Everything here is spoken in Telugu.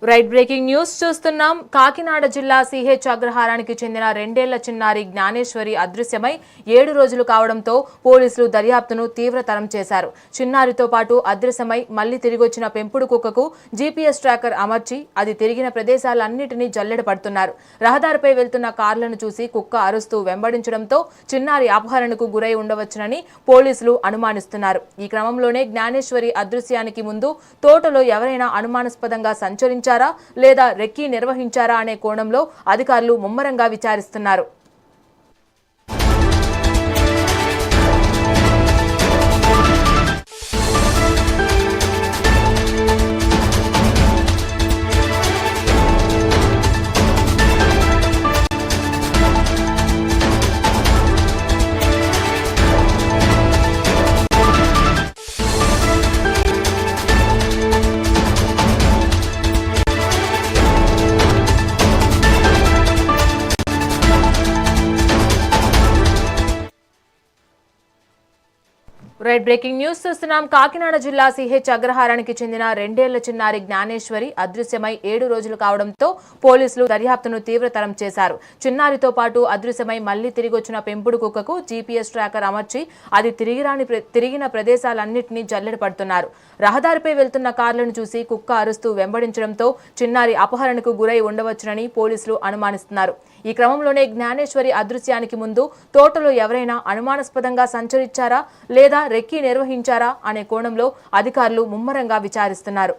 రైట్ బ్రేకింగ్ న్యూస్ చూస్తున్నాం. కాకినాడ జిల్లా సిహెచ్ అగ్రహారానికి చెందిన 2 ఏళ్ల చిన్నారి జ్ఞానేశ్వరి అదృశ్యమై 7 రోజులు కావడంతో పోలీసులు దర్యాప్తును తీవ్రతరం చేశారు. చిన్నారితో పాటు అదృశ్యమై మళ్లీ తిరిగొచ్చిన పెంపుడు కుక్కకు జీపీఎస్ ట్రాకర్ అమర్చి అది తిరిగిన ప్రదేశాలన్నిటినీ జల్లెడ పడుతున్నారు. రహదారిపై వెళ్తున్న కార్లను చూసి కుక్క అరుస్తూ వెంబడించడంతో చిన్నారి అపహరణకు గురై ఉండవచ్చునని పోలీసులు అనుమానిస్తున్నారు. ఈ క్రమంలోనే జ్ఞానేశ్వరి అదృశ్యానికి ముందు తోటలో ఎవరైనా అనుమానాస్పదంగా సంచరించారు లేదా రెక్కీ నిర్వహించారా అనే కోణంలో అధికారులు ముమ్మరంగా విచారిస్తున్నారు. రైట్ బ్రేకింగ్ న్యూస్ చూస్తున్నాం. కాకినాడ జిల్లా సిహెచ్ అగ్రహారానికి చెందిన 2 ఏళ్ల చిన్నారి జ్ఞానేశ్వరి అదృశ్యమై 7 రోజులు కావడంతో పోలీసులు దర్యాప్తును తీవ్రతరం చేశారు. చిన్నారితో పాటు అదృశ్యమై మళ్లీ తిరిగొచ్చిన పెంపుడు కుక్కకు జీపీఎస్ ట్రాకర్ అమర్చి అది తిరిగిన ప్రదేశాలన్నింటినీ జల్లెడ పడుతున్నారు. రహదారిపై వెళ్తున్న కార్లను చూసి కుక్క అరుస్తూ వెంబడించడంతో చిన్నారి అపహరణకు గురై ఉండవచ్చునని పోలీసులు అనుమానిస్తున్నారు. ఈ క్రమంలోనే జ్ఞానేశ్వరి అదృశ్యానికి ముందు తోటలో ఎవరైనా అనుమానాస్పదంగా సంచరించారా లేదా రెక్కీ నిర్వహించారా అనే కోణంలో అధికారులు ముమ్మరంగా విచారిస్తున్నారు.